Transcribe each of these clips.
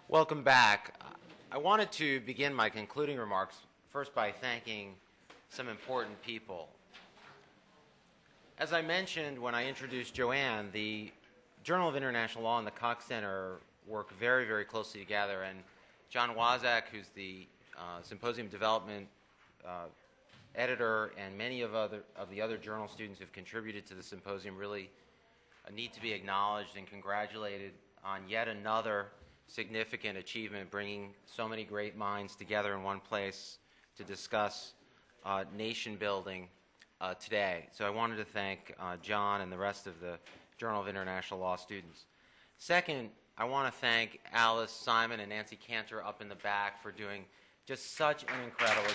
Welcome back. I wanted to begin my concluding remarks first by thanking some important people. As I mentioned when I introduced Joanne, the Journal of International Law and the Cox Center work very, very closely together, and John Waszak, who's the Symposium Development editor, and many of the other journal students who've contributed to the symposium really need to be acknowledged and congratulated on yet another significant achievement, bringing so many great minds together in one place to discuss nation building today. So I wanted to thank John and the rest of the Journal of International Law students. Second, I want to thank Alice, Simon, and Nancy Cantor up in the back for doing just such an incredible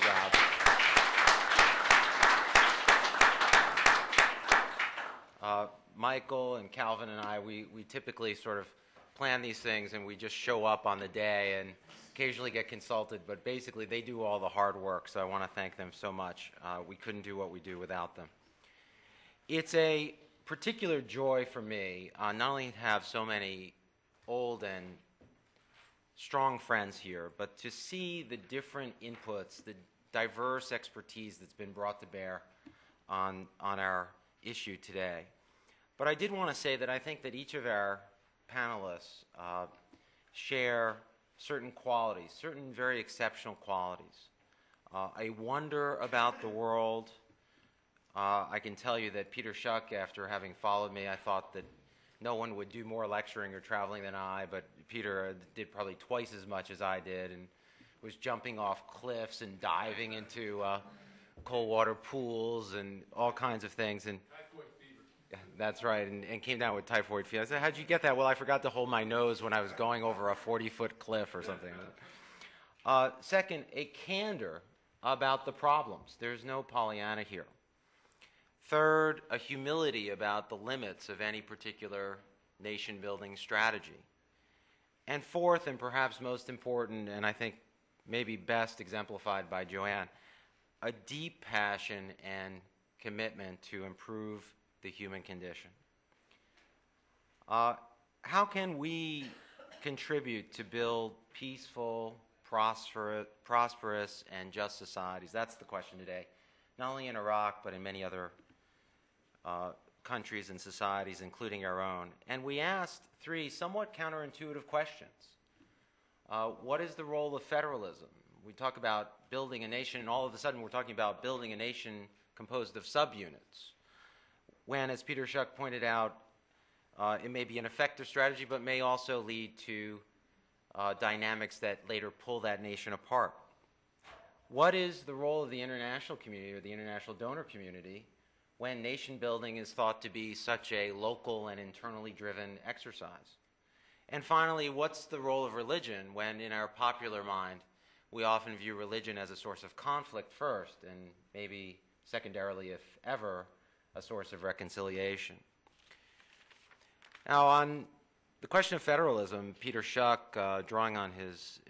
job. Michael and Calvin and I, we typically sort of plan these things and we just show up on the day and occasionally get consulted, but basically they do all the hard work, so I want to thank them so much. We couldn't do what we do without them. It's a particular joy for me not only to have so many old and strong friends here, but to see the different inputs, the diverse expertise that's been brought to bear on our issue today. But I did want to say that I think that each of our panelists share certain qualities, certain very exceptional qualities. A wonder about the world. I can tell you that Peter Schuck, after having followed me, I thought that no one would do more lecturing or traveling than I, but Peter did probably twice as much as I did and was jumping off cliffs and diving into cold water pools and all kinds of things. And that's right, and came down with typhoid fever. I said, how'd you get that? Well, I forgot to hold my nose when I was going over a 40-foot cliff or something. Second, a candor about the problems. There's no Pollyanna here. Third, a humility about the limits of any particular nation-building strategy. And fourth, and perhaps most important, and I think maybe best exemplified by Joanne, a deep passion and commitment to improve the human condition. How can we contribute to build peaceful, prosperous, and just societies? That's the question today, not only in Iraq, but in many other countries and societies, including our own. And we asked three somewhat counterintuitive questions. What is the role of federalism? We talk about building a nation, and all of a sudden we're talking about building a nation composed of subunits, when, as Peter Schuck pointed out, it may be an effective strategy, but may also lead to dynamics that later pull that nation apart. What is the role of the international community or the international donor community when nation building is thought to be such a local and internally driven exercise? And finally, what's the role of religion when, in our popular mind, we often view religion as a source of conflict first, and maybe secondarily, if ever, a source of reconciliation? Now, on the question of federalism, Peter Schuck, drawing on his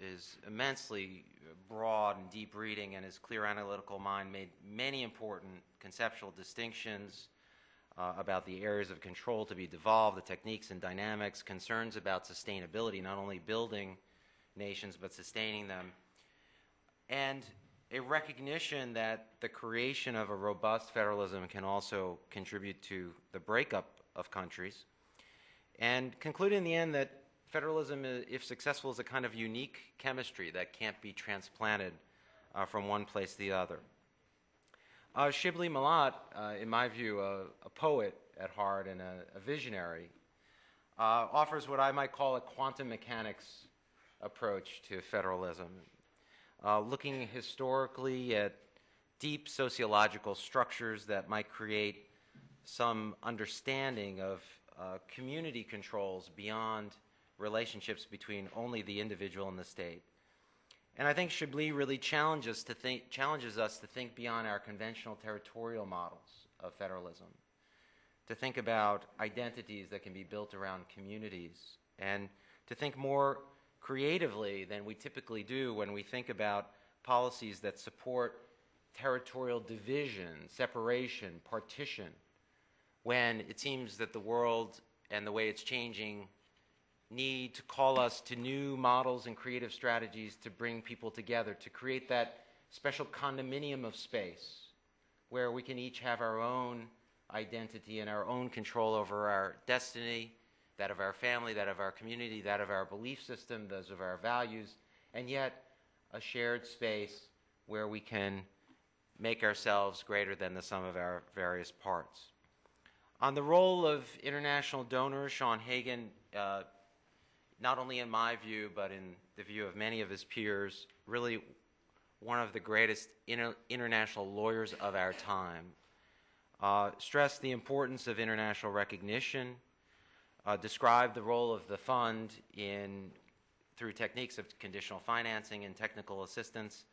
immensely broad and deep reading and his clear analytical mind, made many important conceptual distinctions about the areas of control to be devolved, the techniques and dynamics, concerns about sustainability, not only building nations but sustaining them, and a recognition that the creation of a robust federalism can also contribute to the breakup of countries, and concluded in the end that federalism, if successful, is a kind of unique chemistry that can't be transplanted from one place to the other. Shibli Malat, in my view, a poet at heart and a visionary, offers what I might call a quantum mechanics approach to federalism, looking historically at deep sociological structures that might create some understanding of community controls beyond relationships between only the individual and the state. And I think Shibli really challenges us to think beyond our conventional territorial models of federalism, to think about identities that can be built around communities, and to think more creatively than we typically do when we think about policies that support territorial division, separation, partition, when it seems that the world and the way it's changing need to call us to new models and creative strategies to bring people together, to create that special condominium of space where we can each have our own identity and our own control over our destiny, that of our family, that of our community, that of our belief system, those of our values, and yet a shared space where we can make ourselves greater than the sum of our various parts. On the role of international donors, Sean Hagan, not only in my view, but in the view of many of his peers, really one of the greatest international lawyers of our time, stressed the importance of international recognition, described the role of the fund through techniques of conditional financing and technical assistance,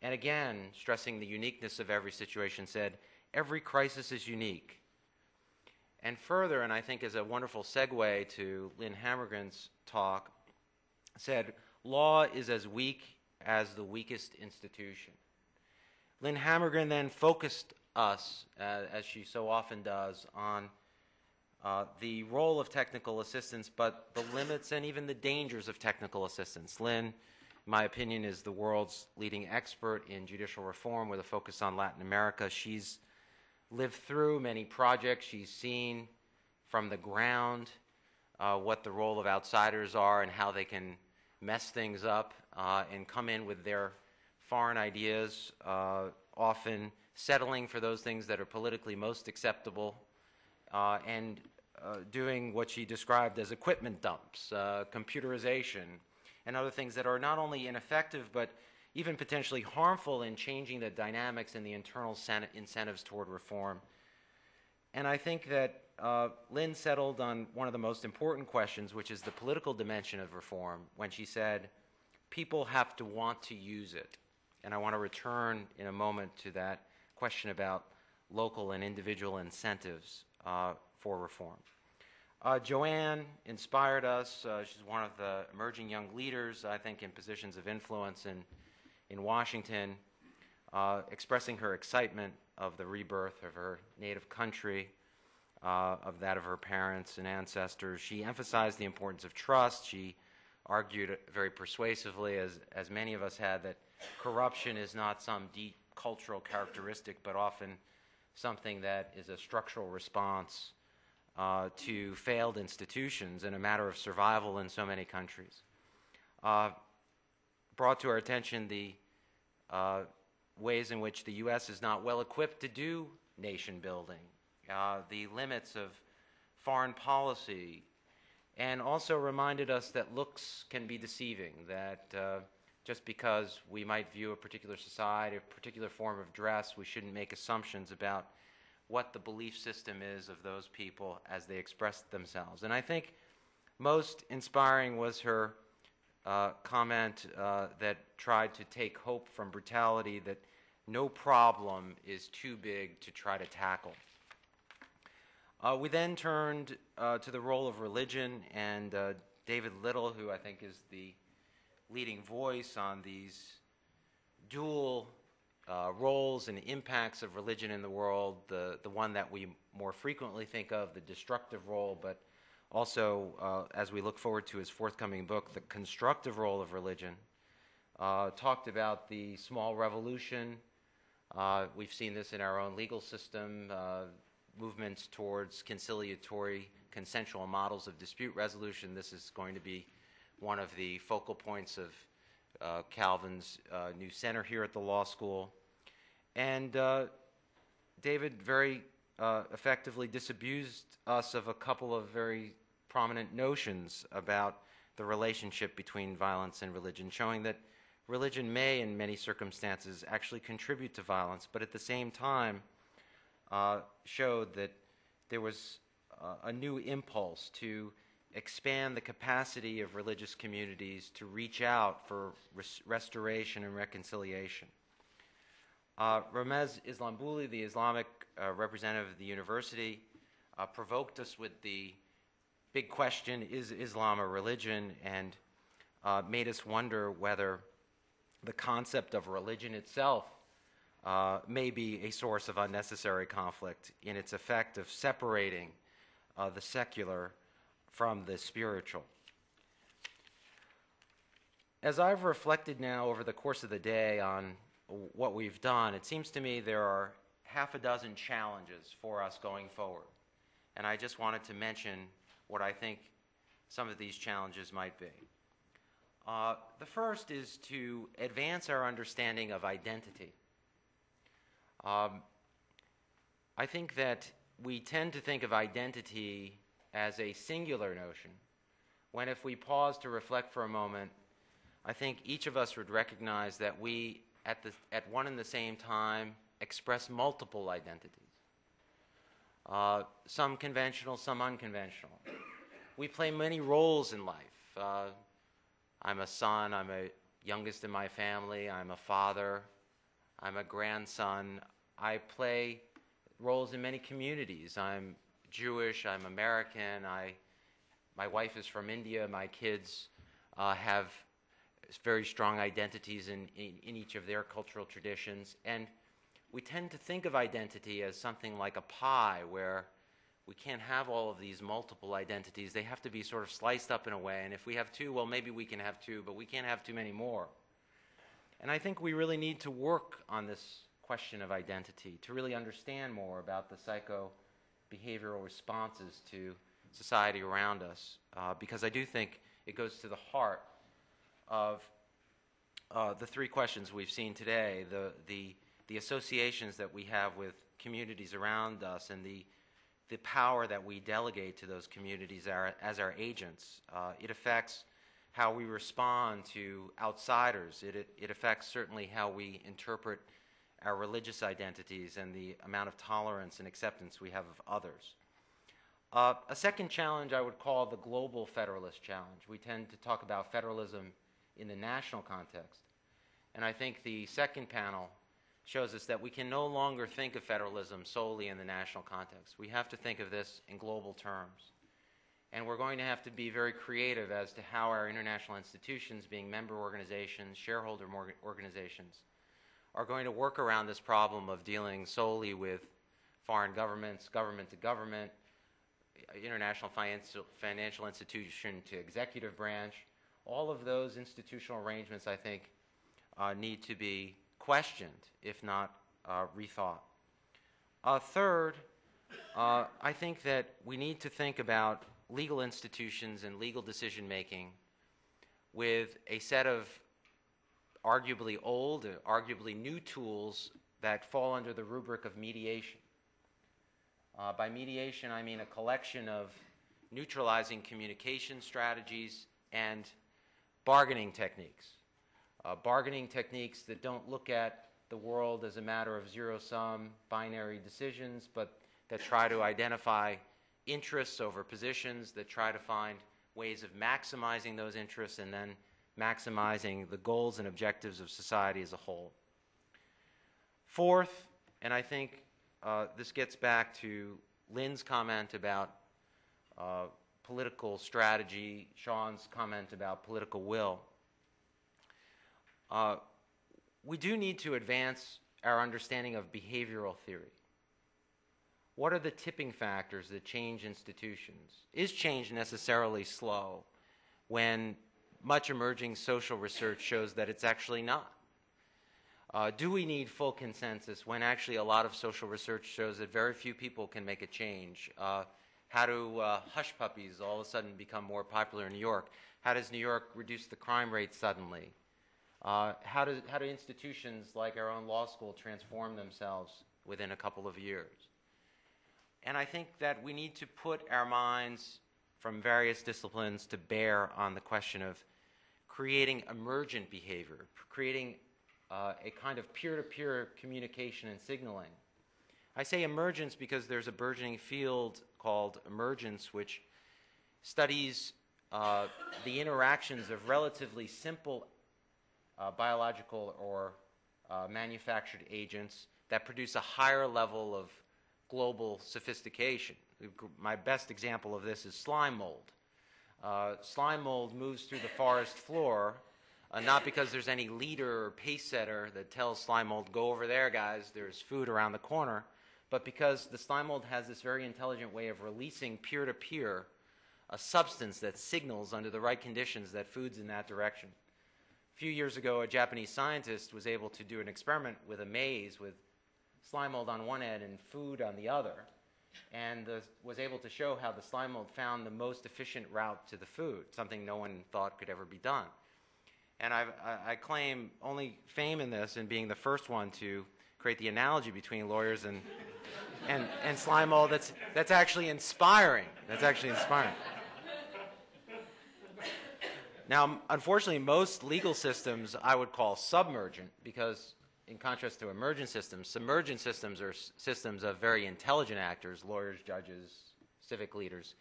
and again, stressing the uniqueness of every situation, said, every crisis is unique. And further, and I think as a wonderful segue to Lynn Hammergren's talk, said, law is as weak as the weakest institution. Lynn Hammergren then focused us, as she so often does, on the role of technical assistance, but the limits and even the dangers of technical assistance. Lynn, in my opinion, is the world's leading expert in judicial reform with a focus on Latin America. She's lived through many projects. She's seen from the ground what the role of outsiders are and how they can mess things up and come in with their foreign ideas, often settling for those things that are politically most acceptable, and doing what she described as equipment dumps, computerization, and other things that are not only ineffective but even potentially harmful in changing the dynamics and the internal incentives toward reform. And I think that Lynn settled on one of the most important questions, which is the political dimension of reform, when she said, people have to want to use it. And I want to return in a moment to that question about local and individual incentives for reform. Joanne inspired us. She's one of the emerging young leaders, I think, in positions of influence in Washington, expressing her excitement of the rebirth of her native country, of that of her parents and ancestors. She emphasized the importance of trust. She argued very persuasively, as many of us had, that corruption is not some deep cultural characteristic, but often something that is a structural response to failed institutions and a matter of survival in so many countries. Brought to our attention the ways in which the U.S. is not well equipped to do nation building, the limits of foreign policy, and also reminded us that looks can be deceiving, that just because we might view a particular society, a particular form of dress, we shouldn't make assumptions about what the belief system is of those people as they express themselves. And I think most inspiring was her comment that tried to take hope from brutality, that no problem is too big to try to tackle. We then turned to the role of religion, and David Little, who I think is the leading voice on these dual roles and impacts of religion in the world, the one that we more frequently think of, the destructive role, but also, as we look forward to his forthcoming book, the constructive role of religion, talked about the small revolution. We've seen this in our own legal system, movements towards conciliatory, consensual models of dispute resolution. This is going to be one of the focal points of Calvin's new center here at the law school. And David very effectively disabused us of a couple of very prominent notions about the relationship between violence and religion, showing that religion may, in many circumstances, actually contribute to violence, but at the same time showed that there was a new impulse to expand the capacity of religious communities to reach out for restoration and reconciliation. Ramez Islambouli, the Islamic representative of the university, provoked us with the big question, is Islam a religion? And made us wonder whether the concept of religion itself may be a source of unnecessary conflict in its effect of separating the secular from the spiritual. As I've reflected now over the course of the day on what we've done, it seems to me there are half a dozen challenges for us going forward. And I just wanted to mention what I think some of these challenges might be. The first is to advance our understanding of identity. I think that we tend to think of identity as a singular notion, when if we pause to reflect for a moment, I think each of us would recognize that we, at one and the same time, express multiple identities. Some conventional, some unconventional. We play many roles in life. I'm a son, I'm a youngest in my family, I'm a father, I'm a grandson. I play roles in many communities. I'm Jewish, I'm American, my wife is from India, my kids have very strong identities in each of their cultural traditions. And we tend to think of identity as something like a pie where we can't have all of these multiple identities. They have to be sort of sliced up in a way. And if we have two, well, maybe we can have two, but we can't have too many more. And I think we really need to work on this question of identity to really understand more about the psycho-behavioral responses to society around us, because I do think it goes to the heart of the three questions we've seen today, the associations that we have with communities around us and the power that we delegate to those communities as our agents. It affects how we respond to outsiders. It affects certainly how we interpret our religious identities and the amount of tolerance and acceptance we have of others. A second challenge I would call the global federalist challenge. We tend to talk about federalism in the national context. And I think the second panel shows us that we can no longer think of federalism solely in the national context. We have to think of this in global terms. And we're going to have to be very creative as to how our international institutions, being member organizations, shareholder organizations, are going to work around this problem of dealing solely with foreign governments, government to government, international financial institution to executive branch. All of those institutional arrangements, I think, need to be questioned, if not rethought. Third, I think that we need to think about legal institutions and legal decision-making with a set of arguably old, arguably new tools that fall under the rubric of mediation. By mediation, I mean a collection of neutralizing communication strategies and bargaining techniques. Bargaining techniques that don't look at the world as a matter of zero-sum binary decisions, but that try to identify interests over positions, that try to find ways of maximizing those interests and then maximizing the goals and objectives of society as a whole. Fourth, and I think this gets back to Lynn's comment about political strategy, Sean's comment about political will. We do need to advance our understanding of behavioral theory. What are the tipping factors that change institutions? Is change necessarily slow when much emerging social research shows that it's actually not? Do we need full consensus when actually a lot of social research shows that very few people can make a change? How do hush puppies all of a sudden become more popular in New York? How does New York reduce the crime rate suddenly? How do institutions like our own law school transform themselves within a couple of years? And I think that we need to put our minds from various disciplines to bear on the question of creating emergent behavior, creating a kind of peer-to-peer communication and signaling. I say emergence because there's a burgeoning field called emergence, which studies the interactions of relatively simple biological or manufactured agents that produce a higher level of global sophistication. My best example of this is slime mold. Slime mold moves through the forest floor not because there's any leader or pace setter that tells slime mold, go over there, guys, there's food around the corner, but because the slime mold has this very intelligent way of releasing peer-to-peer a substance that signals under the right conditions that food's in that direction. A few years ago, a Japanese scientist was able to do an experiment with a maze with slime mold on one end and food on the other, and was able to show how the slime mold found the most efficient route to the food, something no one thought could ever be done. And I claim only fame in this in being the first one to create the analogy between lawyers and slime mold that's actually inspiring. That's actually inspiring. Now, unfortunately, most legal systems I would call submergent because, in contrast to emergent systems, submergent systems are systems of very intelligent actors, lawyers, judges, civic leaders,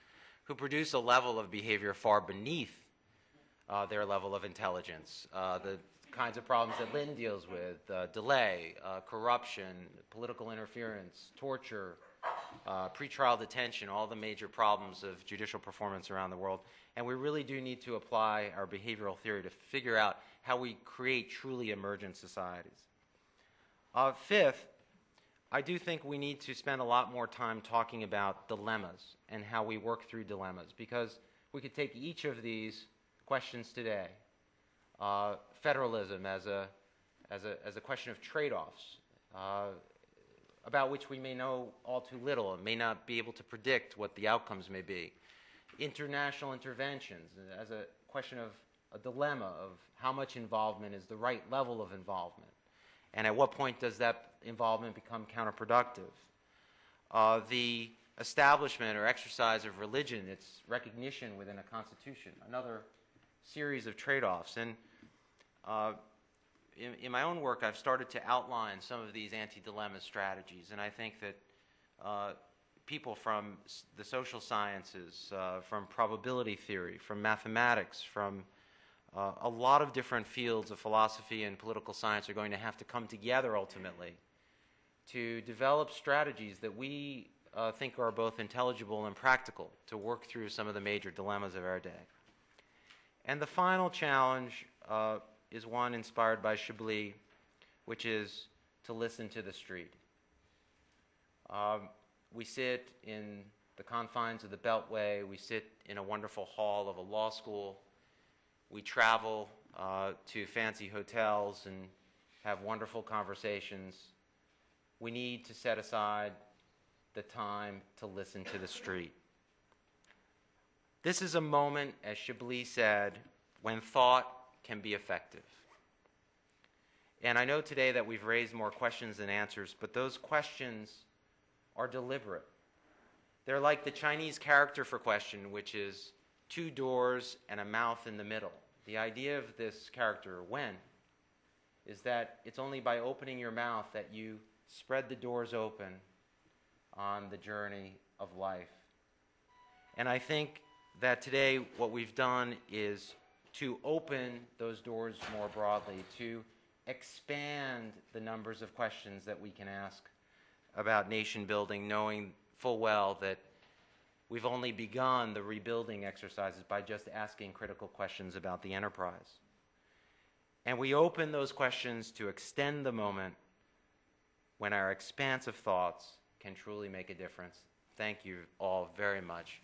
who produce a level of behavior far beneath their level of intelligence. The kinds of problems that Lynn deals with, delay, corruption, political interference, torture, pretrial detention, all the major problems of judicial performance around the world. And we really do need to apply our behavioral theory to figure out how we create truly emergent societies. Fifth, I do think we need to spend a lot more time talking about dilemmas and how we work through dilemmas, because we could take each of these questions today. Federalism as a question of trade-offs, about which we may know all too little and may not be able to predict what the outcomes may be. International interventions as a question of a dilemma of how much involvement is the right level of involvement, and at what point does that involvement become counterproductive. The establishment or exercise of religion, its recognition within a constitution, another series of trade-offs. And in my own work, I've started to outline some of these anti-dilemma strategies, and I think that people from the social sciences, from probability theory, from mathematics, from a lot of different fields of philosophy and political science are going to have to come together ultimately to develop strategies that we think are both intelligible and practical to work through some of the major dilemmas of our day. And the final challenge is one inspired by Chablis, which is to listen to the street. We sit in the confines of the Beltway. We sit in a wonderful hall of a law school. We travel to fancy hotels and have wonderful conversations. We need to set aside the time to listen to the street. This is a moment, as Chablis said, when thought can be effective. And I know today that we've raised more questions than answers, but those questions are deliberate. They're like the Chinese character for question, which is two doors and a mouth in the middle. The idea of this character, when, is that it's only by opening your mouth that you spread the doors open on the journey of life. And I think that today what we've done is to open those doors more broadly, to expand the numbers of questions that we can ask about nation building, knowing full well that we've only begun the rebuilding exercises by just asking critical questions about the enterprise. And we open those questions to extend the moment when our expansive thoughts can truly make a difference. Thank you all very much